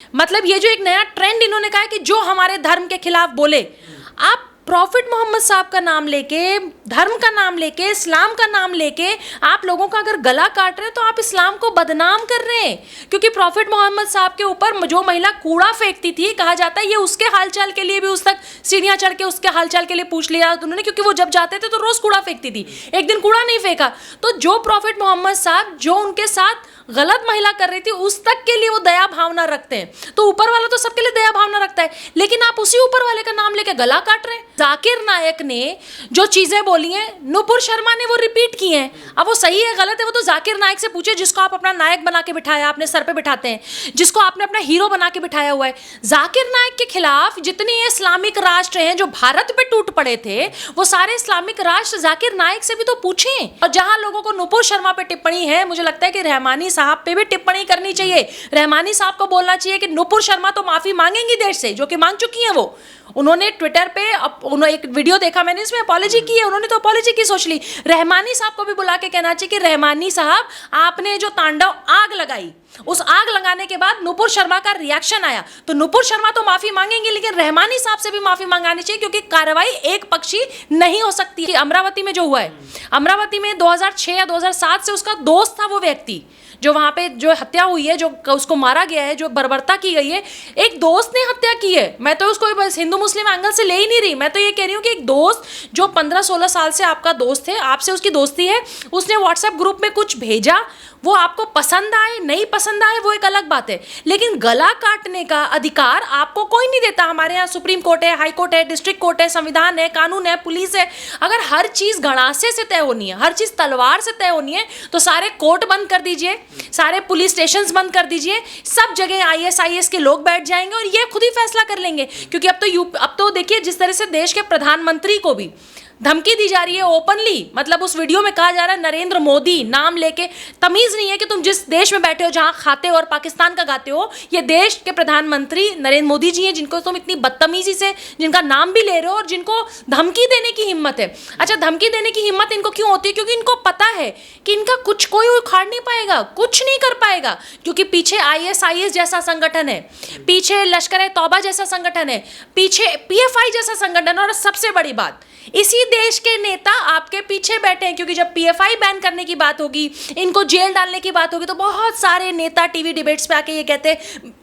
मतलब ये जो एक नया ट्रेंड इन्होंने कहा है कि जो हमारे धर्म के खिलाफ बोले, आप प्रॉफिट मोहम्मद साहब का नाम लेके, धर्म का नाम लेके, इस्लाम का नाम लेके आप लोगों का अगर गला काट रहे हैं तो आप इस्लाम को बदनाम कर रहे हैं। क्योंकि प्रॉफिट मोहम्मद साहब के ऊपर जो महिला कूड़ा फेंकती थी, कहा जाता है ये उसके हालचाल के लिए भी उस तक सीढ़ियां चढ़ के उसके हालचाल के लिए पूछ लिया उन्होंने, क्योंकि वो जब जाते थे तो रोज कूड़ा फेंकती थी, एक दिन कूड़ा नहीं फेंका। तो जो प्रॉफिट मोहम्मद साहब जो उनके साथ गलत महिला कर रही थी उस तक के लिए वो दया भावना रखते हैं, तो ऊपर वाला तो सबके लिए दया भावना रखता है, लेकिन आप उसी ऊपर वाले का नाम लेके गला काट रहे हैं। जाकिर नायक ने जो चीजें बोली हैं, नुपुर शर्मा ने वो रिपीट की हैं। अब वो सही है गलत है वो तो जाकिर नायक से पूछे, जिसको आप अपना नायक बना के बिठाया, अपने सर पे बिठाते हैं, जिसको आपने अपना हीरो बना के बिठाया हुआ है। जाकिर नायक के खिलाफ जितने इस्लामिक राष्ट्र हैं जो भारत पे टूट पड़े थे, वो सारे इस्लामिक राष्ट्र जाकिर नायक से भी तो पूछें। और जहां लोगों को नुपुर शर्मा पे टिप्पणी है, मुझे लगता है कि रहमानी साहब पे भी टिप्पणी करनी चाहिए। रहमानी साहब को बोलना चाहिए कि नुपुर शर्मा तो माफी मांगेंगी देश से, जो कि मांग चुकी हैं। वो उन्होंने ट्विटर पे उन्होंने एक वीडियो देखा मैंने, इसमें अपॉलॉजी की है, उन्होंने तो अपॉलॉजी की सोच ली। रहमानी साहब को भी बुला के कहना चाहिए कि रहमानी साहब आपने जो तांडव आग लगाई, उस आग लगाने के बाद नुपुर शर्मा का रिएक्शन आया, तो नुपुर शर्मा तो माफी मांगेंगे, लेकिन रहमानी साहब से भी माफी मांगानी चाहिए, क्योंकि कार्रवाई एक पक्षी नहीं हो सकती। अमरावती में जो हुआ है, अमरावती में 2006 या 2007 से उसका दोस्त था वो व्यक्ति, जो वहां पे जो हत्या हुई है, जो उसको मारा गया है, जो बर्बरता की गई है, एक दोस्त ने हत्या की है। मैं तो उसको बस हिंदू मुस्लिम एंगल से ले ही नहीं रही, मैं तो ये कह रही हूँ कि एक दोस्त जो 15-16 साल से आपका दोस्त है, आपसे उसकी दोस्ती है, उसने व्हाट्सएप ग्रुप में कुछ भेजा, वो आपको पसंद आए नहीं पसंद आए वो एक अलग बात है, लेकिन गला काटने का अधिकार आपको कोई नहीं देता। हमारे यहाँ सुप्रीम कोर्ट है, हाई कोर्ट है, डिस्ट्रिक्ट कोर्ट है, संविधान है, कानून है, पुलिस है। अगर हर चीज गणासे से तय होनी है, हर चीज तलवार से तय होनी है, तो सारे कोर्ट बंद कर दीजिए, सारे पुलिस स्टेशन बंद कर दीजिए, सब जगह IAS के लोग बैठ जाएंगे और ये खुद ही फैसला कर लेंगे। क्योंकि अब तो देखिए जिस तरह से देश के प्रधानमंत्री को भी धमकी दी जा रही है ओपनली, मतलब उस वीडियो में कहा जा रहा है नरेंद्र मोदी नाम लेके, तमीज नहीं है कि तुम जिस देश में बैठे हो जहां खाते हो और पाकिस्तान का गाते हो, ये देश के प्रधानमंत्री नरेंद्र मोदी जी हैं, जिनको तुम इतनी बदतमीजी से जिनका नाम भी ले रहे हो और जिनको धमकी देने की हिम्मत है। अच्छा, धमकी देने की हिम्मत इनको क्यों होती है? क्योंकि इनको पता है कि इनका कुछ कोई उखाड़ नहीं पाएगा, कुछ नहीं कर पाएगा, क्योंकि पीछे ISIS जैसा संगठन है, पीछे लश्कर-ए-तौबा जैसा संगठन है, पीछे PFI जैसा संगठन, और सबसे बड़ी बात, इसी देश के नेता आपके पीछे बैठे हैं। क्योंकि जब PFI बैन करने की बात होगी, इनको जेल डालने की बात होगी, तो बहुत सारे नेता टीवी डिबेट्स पे आके ये कहते हैं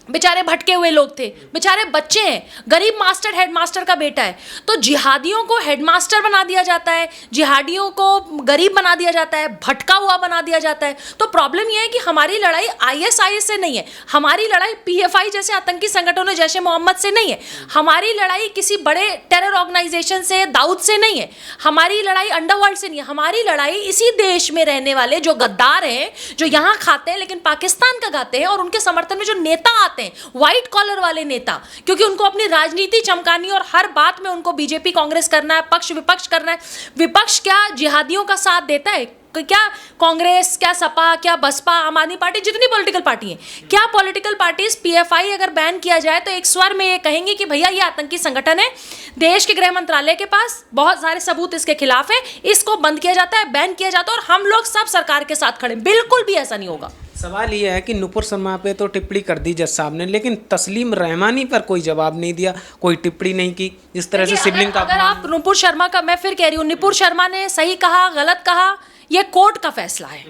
बेचारे भटके हुए लोग थे, बेचारे बच्चे हैं, गरीब मास्टर हेडमास्टर का बेटा है। तो जिहादियों को हेडमास्टर बना दिया जाता है, जिहादियों को गरीब बना दिया जाता है, भटका हुआ बना दिया जाता है। तो प्रॉब्लम यह है कि हमारी लड़ाई ISIS से नहीं है, हमारी लड़ाई PFI जैसे आतंकी संगठनों जैसे मोहम्मद से नहीं है, हमारी लड़ाई किसी बड़े टेरर ऑर्गेनाइजेशन से, दाऊद से नहीं है, हमारी लड़ाई अंडरवर्ल्ड से नहीं है, हमारी लड़ाई इसी देश में रहने वाले जो गद्दार हैं, जो यहाँ खाते हैं लेकिन पाकिस्तान का गाते हैं, और उनके समर्थन में जो नेता आते हैं, व्हाइट कॉलर वाले नेता, क्योंकि उनको अपनी राजनीति चमकानी और हर बात में उनको बीजेपी कांग्रेस करना है, पक्ष विपक्ष करना है। विपक्ष क्या जिहादियों का साथ देता है? क्या कांग्रेस, क्या सपा, क्या बसपा, आम आदमी पार्टी, जितनी पॉलिटिकल पार्टी है, क्या पॉलिटिकल पार्टीज PFI अगर बैन किया जाए तो एक स्वर में ये कहेंगे कि भैया ये आतंकी संगठन है, देश के गृह मंत्रालय के पास बहुत सारे सबूत इसके खिलाफ है, इसको बंद किया जाता है, बैन किया जाता है, और हम लोग सब सरकार के साथ खड़े। बिल्कुल भी ऐसा नहीं होगा। सवाल ये है कि नुपुर शर्मा पे तो टिप्पणी कर दी जज साहब ने, लेकिन तस्लीम रहमानी पर कोई जवाब नहीं दिया, कोई टिप्पणी नहीं की। इस तरह से सिबलिंग का अगर आप नुपुर शर्मा का, मैं फिर कह रही हूँ, नुपुर शर्मा ने सही कहा गलत कहा, ये कोर्ट का फैसला है,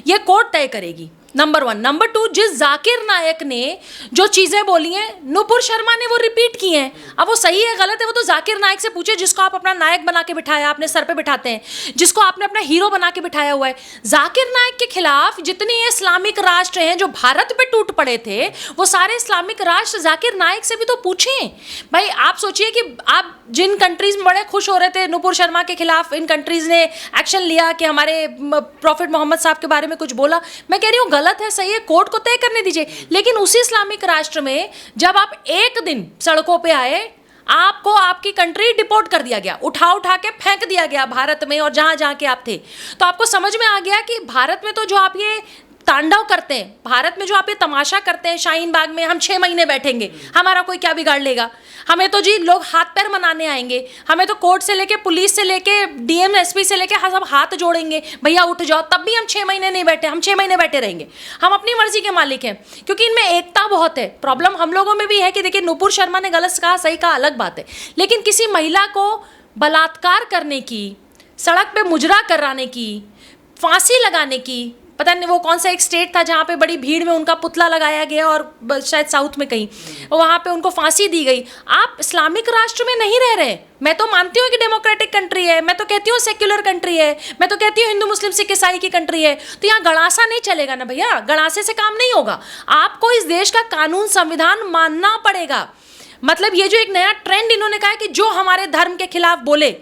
ये कोर्ट तय करेगी, नंबर 1। नंबर 2, जिस जाकिर नायक ने जो चीजें बोली हैं, नुपुर शर्मा ने वो रिपीट की हैं। अब वो सही है गलत है वो तो जाकिर नायक से पूछे, जिसको आप अपना नायक बना के बिठाया, अपने सर पे बिठाते हैं, जिसको आपने अपना हीरो बना के बिठाया हुआ है। जाकिर नायक के खिलाफ जितने इस्लामिक राष्ट्र हैं जो भारत पे टूट पड़े थे, वो सारे इस्लामिक राष्ट्र जाकिर नायक से भी तो पूछें। भाई आप सोचिए कि आप जिन कंट्रीज में बड़े खुश हो रहे थे नुपुर शर्मा के खिलाफ, इन कंट्रीज ने एक्शन लिया कि हमारे प्रॉफिट मोहम्मद साहब के बारे में कुछ बोला, मैं कह रही हूँ गलत है, सही है, कोर्ट को तय करने दीजिए। लेकिन उसी इस्लामिक राष्ट्र में जब आप एक दिन सड़कों पे आए, आपको आपकी कंट्री डिपोर्ट कर दिया गया, उठा के फेंक दिया गया भारत में और जहां जहां के आप थे, तो आपको समझ में आ गया कि भारत में तो जो आप ये तांडव करते हैं भारत में, जो आप ये तमाशा करते हैं शाहीन बाग में, हम 6 महीने बैठेंगे, हमारा कोई क्या बिगाड़ लेगा? हमें तो जी लोग हाथ पैर मनाने आएंगे, हमें तो कोर्ट से लेके, पुलिस से लेके, डीएम एसपी से लेके सब हाथ जोड़ेंगे, भैया उठ जाओ, तब भी हम 6 महीने नहीं बैठे, हम 6 महीने बैठे रहेंगे। हम अपनी मर्जी के मालिक हैं, क्योंकि इनमें एकता बहुत है। प्रॉब्लम हम लोगों में भी है कि देखिए, नुपुर शर्मा ने गलत कहा, सही कहा, अलग बात है, लेकिन किसी महिला को बलात्कार करने की, सड़क पे मुजरा कराने की, फांसी लगाने की, पता नहीं वो कौन सा एक स्टेट था जहाँ पे बड़ी भीड़ में उनका पुतला लगाया गया, और शायद साउथ में कहीं, वहाँ पे उनको फांसी दी गई। आप इस्लामिक राष्ट्र में नहीं रह रहे। मैं तो मानती हूँ कि डेमोक्रेटिक कंट्री है, मैं तो कहती हूँ सेक्युलर कंट्री है, मैं तो कहती हूँ हिंदू मुस्लिम सिख ईसाई की कंट्री है, तो यहाँ गड़ासा नहीं चलेगा ना भैया, गड़ासे से काम नहीं होगा। आपको इस देश का कानून संविधान मानना पड़ेगा। मतलब ये जो एक नया ट्रेंड इन्होंने कहा है कि जो हमारे धर्म के खिलाफ बोले,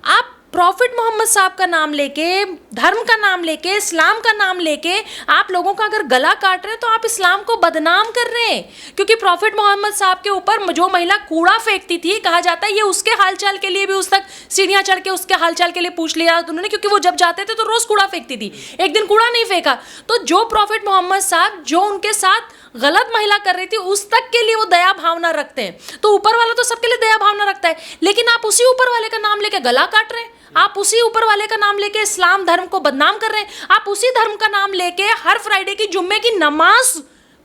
आप प्रॉफिट मोहम्मद साहब का नाम लेके, धर्म का नाम लेके, इस्लाम का नाम लेके आप लोगों का अगर गला काट रहे हैं तो आप इस्लाम को बदनाम कर रहे हैं। क्योंकि प्रॉफिट मोहम्मद साहब के ऊपर जो महिला कूड़ा फेंकती थी, कहा जाता है ये उसके हालचाल के लिए भी उस तक सीढ़ियाँ चढ़ के उसके हालचाल के लिए पूछ लिया उन्होंने, क्योंकि वो जब जाते थे तो रोज़ कूड़ा फेंकती थी, एक दिन कूड़ा नहीं फेंका। तो जो प्रॉफिट मोहम्मद साहब जो उनके साथ गलत महिला कर रही थी, उस तक के लिए वो दया भावना रखते हैं। तो ऊपर वाला तो सबके लिए दया भावना रखता है, लेकिन आप उसी ऊपर वाले का नाम लेके गला काट रहे हैं, आप उसी ऊपर वाले का नाम लेके इस्लाम धर्म को बदनाम कर रहे हैं, आप उसी धर्म का नाम लेके हर फ्राइडे की जुम्मे की नमाज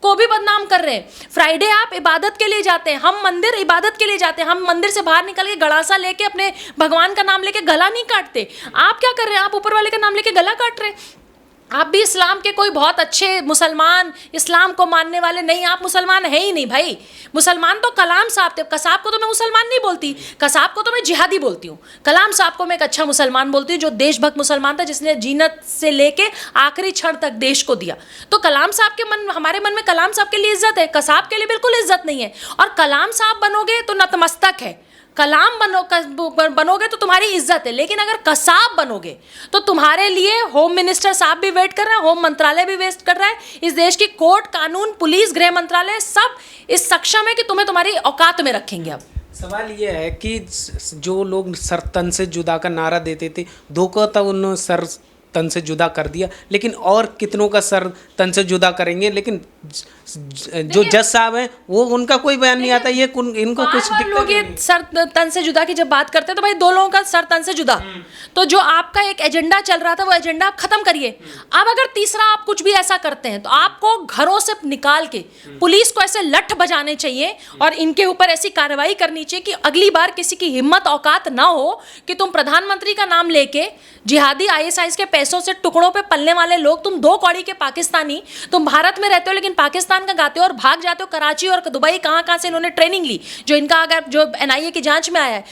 को भी बदनाम कर रहे हैं। फ्राइडे आप इबादत के लिए जाते हैं, हम मंदिर इबादत के लिए जाते हैं, हम मंदिर से बाहर निकल के गड़ासा लेके अपने भगवान का नाम लेके गला नहीं काटते। आप क्या कर रहे हैं? आप ऊपर वाले का नाम लेके गला काट रहे हैं। आप भी इस्लाम के कोई बहुत अच्छे मुसलमान, इस्लाम को मानने वाले नहीं, आप मुसलमान है ही नहीं भाई। मुसलमान तो कलाम साहब थे। कसाब को तो मैं मुसलमान नहीं बोलती, कसाब को तो मैं जिहादी बोलती हूँ। कलाम साहब को मैं एक अच्छा मुसलमान बोलती हूँ, जो देशभक्त मुसलमान था, जिसने जीनत से लेके आखिरी क्षण तक देश को दिया। तो कलाम साहब के मन, हमारे मन में कलाम साहब के लिए इज्जत है, कसाब के लिए बिल्कुल इज्जत नहीं है। और कलाम साहब बनोगे तो नतमस्तक है, कलाम बनोगे तो तुम्हारी इज्जत है, लेकिन अगर कसाब बनोगे तो तुम्हारे लिए होम मिनिस्टर साहब भी वेट कर रहे हैं, होम मंत्रालय भी वेट कर रहा है, इस देश की कोर्ट, कानून, पुलिस, गृह मंत्रालय सब इस सक्षम है कि तुम्हें तुम्हारी औकात में रखेंगे। अब सवाल ये है कि जो लोग सर तन से जुदा का नारा देते थे, धोखा था उन्होंने सर तन से जुदा कर दिया, लेकिन और कितनों का सर तन से जुदा करेंगे। लेकिन जो जज साहब हैं वो, उनका कोई बयान नहीं आता, ये इनको कुछ दिक्कत लोग ये सर तन से जुदा की जब बात करते हैं तो भाई दो लोगों का सर तन से जुदा, तो जो आपका एक एजेंडा चल रहा था वो एजेंडा आप खत्म करिए। अब अगर तीसरा आप कुछ भी ऐसा करते हैं तो आपको घरों से निकाल के पुलिस को ऐसे लठ बजाने चाहिए और इनके ऊपर ऐसी कार्रवाई करनी चाहिए कि अगली बार किसी की हिम्मत औकात ना हो कि तुम प्रधानमंत्री का नाम लेके जिहादी ISIS के पैसों से टुकड़ों पे पलने वाले लोग, तुम 2 कौड़ी के पाकिस्तानी, तुम भारत में रहते हो लेकिन पाकिस्तान का गाते हो और भाग जाते हो कराची और दुबई, कहाँ से इन्होंने ट्रेनिंग ली, जो इनका अगर जो NIA की जांच में आया है।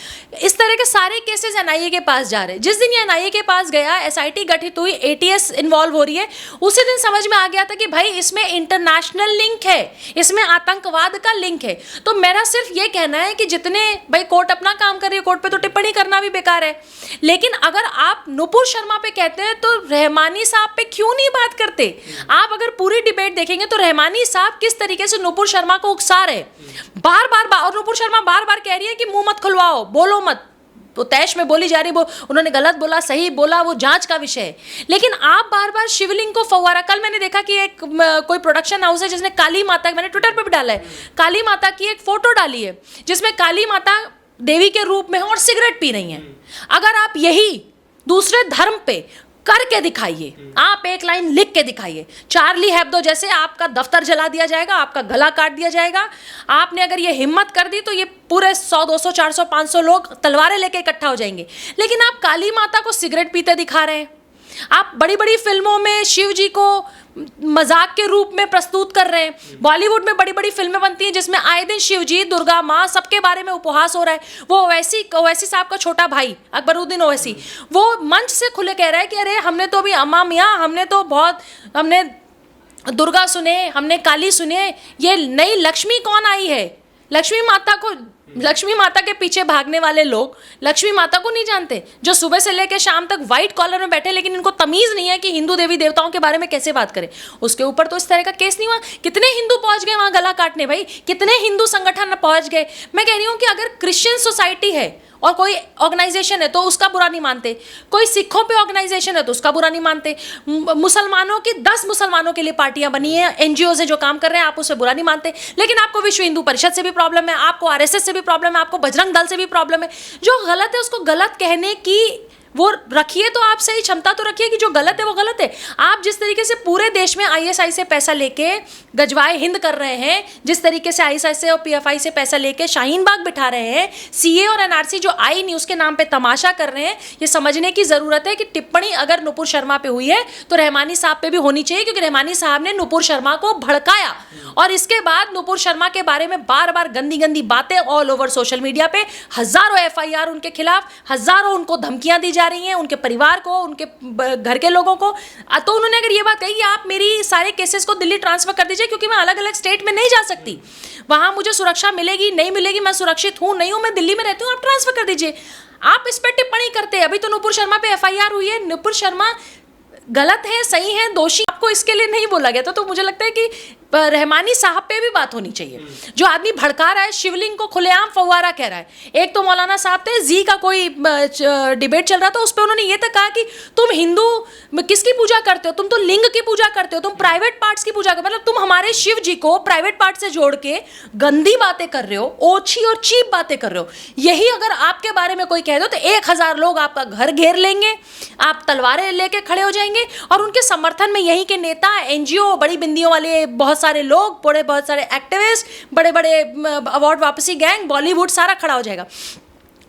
इस तरह के सारे केसेस NIA के पास जा रहे हैं। जिस दिन ये NIA के पास गया, SIT गठित हुई, ATS इन्वॉल्व हो रही है, उसी दिन समझ में आ गया था कि भाई इसमें इंटरनेशनल लिंक है, इसमें आतंकवाद का लिंक है। तो मेरा सिर्फ ये कहना है कि जितने भाई कोर्ट अपना काम कर रही है, कोर्ट पे तो टिप्पणी करना भी बेकार है, लेकिन अगर आप नुपुर शर्मा पे कहते हैं तो रहमानी साहब पे क्यों नहीं बात करते? आप अगर पूरी डिबेट देखेंगे तो रहमानी साहब किस तरीके से नुपुर शर्मा को उकसा रहे, बार बार, और नुपुर शर्मा बार बार कह रही है कि मुंह मत खुलवाओ, बोलो मत, वो तैश में बोली जा रही, वो उन्होंने गलत बोला, सही बोला, वो जांच का विषय है। लेकिन आप बार बार शिवलिंग को फव्वारा, कल मैंने देखा कि एक कोई प्रोडक्शन हाउस है जिसने काली माता, मैंने ट्विटर पे भी डाला है, काली माता की एक फोटो डाली है जिसमें काली माता देवी के रूप में है और सिगरेट पी रही है। अगर आप यही दूसरे धर्म पे करके दिखाइए, आप एक लाइन लिख के दिखाइए, चार्ली हेब्दो जैसे आपका दफ्तर जला दिया जाएगा, आपका गला काट दिया जाएगा। आपने अगर ये हिम्मत कर दी तो ये पूरे 100, 200, 400, 500 लोग तलवारें लेके इकट्ठा हो जाएंगे। लेकिन आप काली माता को सिगरेट पीते दिखा रहे हैं, आप बड़ी बड़ी फिल्मों में शिव जी को मजाक के रूप में प्रस्तुत कर रहे हैं। बॉलीवुड में बड़ी बड़ी फिल्में बनती हैं जिसमें आए दिन शिव जी, दुर्गा माँ, सबके बारे में उपहास हो रहा है। वो ओवैसी साहब का छोटा भाई अकबरुद्दीन ओवैसी, वो मंच से खुले कह रहा है कि अरे हमने तो अभी अम्मा मियाँ, हमने दुर्गा सुने, हमने काली सुने, ये नई लक्ष्मी कौन आई है? लक्ष्मी माता के पीछे भागने वाले लोग लक्ष्मी माता को नहीं जानते, जो सुबह से लेकर शाम तक व्हाइट कॉलर में बैठे, लेकिन इनको तमीज नहीं है कि हिंदू देवी देवताओं के बारे में कैसे बात करें। उसके ऊपर तो इस तरह का केस नहीं हुआ। कितने हिंदू पहुंच गए वहां गला काटने भाई, कितने हिंदू संगठन पहुंच गए। मैं कह रही हूं कि अगर क्रिश्चियन सोसाइटी है और कोई ऑर्गेनाइजेशन है तो उसका बुरा नहीं मानते, कोई सिखों पे ऑर्गेनाइजेशन है तो उसका बुरा नहीं मानते, मुसलमानों की 10 मुसलमानों के लिए पार्टियां बनी हैं, एनजीओ से जो काम कर रहे हैं, आप उसे बुरा नहीं मानते। लेकिन आपको विश्व हिंदू परिषद से भी प्रॉब्लम है, आपको आरएसएस से भी प्रॉब्लम है, आपको बजरंग दल से भी प्रॉब्लम है। जो गलत है उसको गलत कहने की वो रखिए, तो आप सही क्षमता तो रखिए कि जो गलत है वो गलत है। आप जिस तरीके से पूरे देश में आईएसआई से पैसा लेके गजवाए हिंद कर रहे हैं, जिस तरीके से आईएसआई से और पीएफआई से पैसा लेके शाहीन बाग बिठा रहे हैं, सीए और एनआरसी जो आई नहीं उसके नाम पे तमाशा कर रहे हैं, ये समझने की जरूरत है कि टिप्पणी अगर नुपुर शर्मा पे हुई है तो रहमानी साहब पे भी होनी चाहिए, क्योंकि रहमानी साहब ने नुपुर शर्मा को भड़काया और इसके बाद नुपुर शर्मा के बारे में बार बार गंदी गंदी बातें ऑल ओवर सोशल मीडिया पे, हजारों एफआईआर उनके खिलाफ, हजारों उनको धमकियां दी जा रही हैं, उनके परिवार को, उनके घर के लोगों को। तो उन्होंने अगर ये बात कही कि आप मेरी सारे केसेस को दिल्ली ट्रांसफर कर दीजिए, क्योंकि मैं अलग अलग स्टेट में नहीं जा सकती, वहां मुझे सुरक्षा मिलेगी नहीं मिलेगी, मैं सुरक्षित हूं नहीं हूं, मैं दिल्ली में रहती हूं, आप ट्रांसफर कर दीजिए। आप इस पर टिप्पणी करते हैं। अभी तो नुपुर शर्मा पे एफआईआर हुई है, नुपुर शर्मा गलत है, सही है, दोषी, आपको इसके लिए नहीं बोला गया था। तो मुझे लगता है कि रहमानी साहब पे भी बात होनी चाहिए। जो आदमी भड़का रहा है, शिवलिंग को खुलेआम फव्वारा कह रहा है। एक तो मौलाना साहब थे, जी का कोई डिबेट चल रहा था, उस पर उन्होंने ये तक कहा कि तुम हिंदू किसकी पूजा करते हो, तुम तो लिंग की पूजा करते हो, तुम प्राइवेट पार्ट्स की पूजा करते हो, मतलब तुम हमारे शिव जी को प्राइवेट पार्ट से जोड़ के गंदी बातें कर रहे हो, ओछी और चीप बातें कर रहे हो। यही अगर आपके बारे में कोई कह दो तो 1000 लोग आपका घर घेर लेंगे, आप तलवारें लेके खड़े हो जाएंगे और उनके समर्थन में यहीं के नेता, एनजीओ, बड़ी बिंदियों वाले बहुत सारे लोग, बहुत सारे एक्टिविस्ट, बड़े बड़े अवार्ड वापसी गैंग, बॉलीवुड सारा खड़ा हो जाएगा।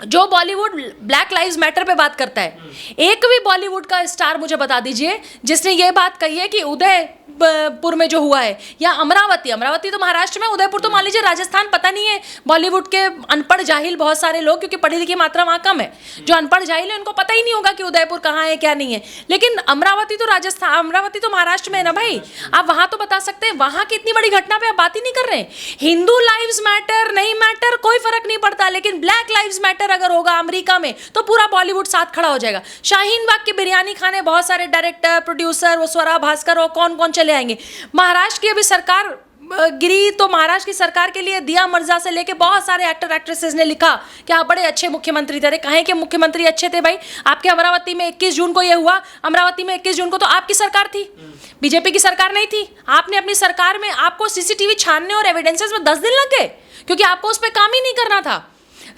जो बॉलीवुड ब्लैक लाइव्स मैटर पे बात करता है, एक भी बॉलीवुड का स्टार मुझे बता दीजिए जिसने ये बात कही है कि उदयपुर में जो हुआ है, या अमरावती तो महाराष्ट्र में, उदयपुर तो मान लीजिए राजस्थान, पता नहीं है बॉलीवुड के अनपढ़ जाहिल बहुत सारे लोग, क्योंकि पढ़ी लिखी मात्रा वहाँ कम है, जो अनपढ़ जाहिल है उनको पता ही नहीं होगा कि उदयपुर कहाँ है क्या नहीं है। लेकिन अमरावती तो महाराष्ट्र में है ना भाई, आप वहाँ तो बता सकते हैं। वहाँ की इतनी बड़ी घटना पे आप बात ही नहीं कर रहे हैं। हिंदू लाइव्स मैटर नहीं मैटर कोई फर्क नहीं पड़ता, लेकिन ब्लैक लाइव्स मैटर अगर होगा अमेरिका में तो पूरा बॉलीवुड साथ खड़ा हो जाएगा। शाहीन बाग की बिरयानी खाने बहुत सारे डायरेक्टर, प्रोड्यूसर, वो स्वरा भास्कर और कौन कौन चले आएंगे। महाराष्ट्र की अभी सरकार गिरी तो महाराष्ट्र की सरकार के लिए दिया मिर्जा से लेके बहुत सारे एक्टर एक्ट्रेसेस ने लिखा कि आप बड़े अच्छे मुख्यमंत्री थे। कहें कि मुख्यमंत्री अच्छे थे भाई? आपके अमरावती में 21 जून को ये हुआ, अमरावती में 21 जून को तो आपकी सरकार थी, बीजेपी की सरकार नहीं थी। आपने अपनी सरकार में, आपको सीसीटीवी छानने और एविडेंसेस में 10 दिन लग गए, क्योंकि आपको उस पर काम ही नहीं करना था।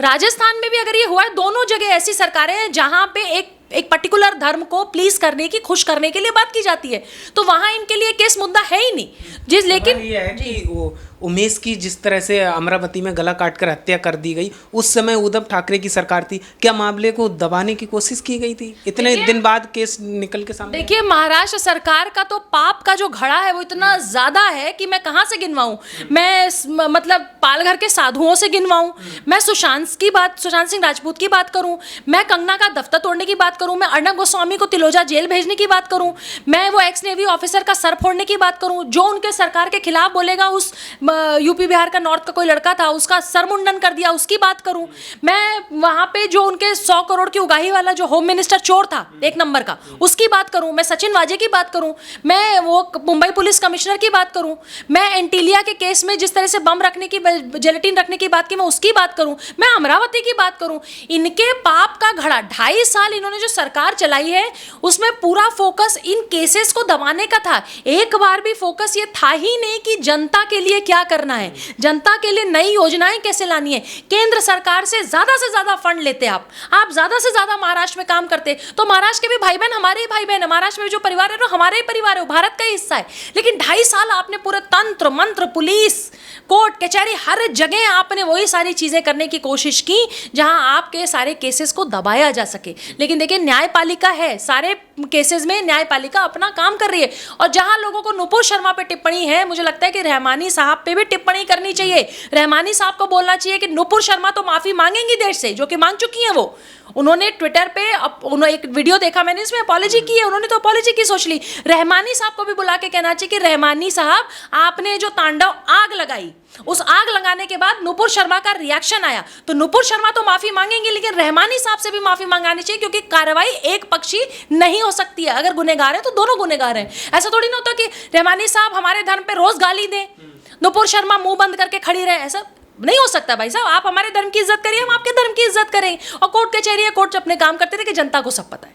राजस्थान में भी अगर ये हुआ है, दोनों जगह ऐसी सरकारें हैं जहां पे एक पर्टिकुलर धर्म को प्लीज करने की, खुश करने के लिए बात की जाती है, तो वहां इनके लिए केस मुद्दा है ही नहीं। लेकिन ये है कि वो उमेश की जिस तरह से अमरावती में गला काटकर हत्या कर दी गई, उस समय उद्धव ठाकरे की सरकार थी, क्या मामले को दबाने की कोशिश की गई थी? इतने दिन बाद केस निकल के सामने। देखिए, महाराष्ट्र सरकार का तो पाप का जो घड़ा है वो इतना ज्यादा है कि मैं कहाँ से गिनवाऊं। मैं मतलब पालघर के साधुओं से गिनवाऊं, मैं सुशांत सिंह राजपूत की बात करूं, मैं कंगना का दफ्तर तोड़ने की बात करूं, मैं अर्नब गोस्वामी को तिलोजा जेल भेजने की बात करूं, मैं वो एक्स नेवी ऑफिसर का सर फोड़ने की बात करूं, जो उनके सरकार के खिलाफ बोलेगा, उस यूपी बिहार का नॉर्थ का कोई लड़का था उसका सर मुंडन कर दिया, उसकी बात करूं, मैं वहां पे जो उनके 100 करोड़ की उगाही वाला जो होम मिनिस्टर चोर था 1 नंबर का, उसकी बात करूं, मैं सचिन वाजे की बात करूं, मैं वो मुंबई पुलिस कमिश्नर की बात करूं, मैं एंटीलिया के केस में जिस तरह से बम रखने की, जेलेटिन रखने की बात की, मैं उसकी बात करूं, मैं अमरावती की बात करूं। इनके पाप का घड़ा 2.5 साल इन्होंने जो सरकार चलाई है उसमें पूरा फोकस इन केसेस को दबाने का था। एक बार भी फोकस ये था ही नहीं कि जनता के लिए क्या करना है, जनता के लिए नई योजनाएं कैसे लानी है। केंद्र सरकार से ज्यादा फंड लेते आप ज्यादा से ज्यादा महाराष्ट्र में काम करते, तो महाराष्ट्र के भी भाई बहन हमारे ही भाई बहन है, महाराष्ट्र में जो परिवार है वो हमारे ही परिवार है, भारत का ही हिस्सा है। लेकिन 2.5 साल आपने पूरे तंत्र मंत्र, पुलिस, कोर्ट कचहरी, हर जगह आपने वही सारी चीजें करने की कोशिश की जहां आपके सारे केसेस को दबाया जा सके। लेकिन देखिए, न्यायपालिका है, सारे केसेस में न्यायपालिका अपना काम कर रही है, और जहां लोगों को नुपुर शर्मा पे टिप्पणी है, मुझे लगता है कि रहमानी साहब पे भी टिप्पणी करनी चाहिए। रहमानी साहब को बोलना चाहिए कि नुपुर शर्मा तो माफी मांगेंगी देश से, जो कि मांग चुकी हैं। वो उन्होंने ट्विटर पे उन्होंने एक वीडियो देखा मैंने, इसमें अपॉलॉजी की है, उन्होंने तो अपॉलॉजी की सोच ली। रहमानी साहब को भी बुला के कहना चाहिए कि रहमानी साहब, आपने जो तांडव आग लगाई, उस आग लगाने के बाद नुपुर शर्मा का रिएक्शन आया, तो नुपुर शर्मा तो माफी मांगेंगे, लेकिन रहमानी साहब से भी माफी मांगानी चाहिए, क्योंकि कार्रवाई एक पक्षी नहीं हो सकती है। अगर गुनहगार है तो दोनों गुनहगार हैं। ऐसा थोड़ी ना होता कि रहमानी साहब हमारे धर्म पे रोज गाली दें, नुपुर शर्मा मुंह बंद करके खड़ी रहे। ऐसा नहीं हो सकता भाई साहब। आप हमारे धर्म की इज्जत करिए, हम आपके धर्म की इज्जत करेंगे। और कोर्ट कचहरी है, कोर्ट अपने काम करते थे कि जनता को सब पता है।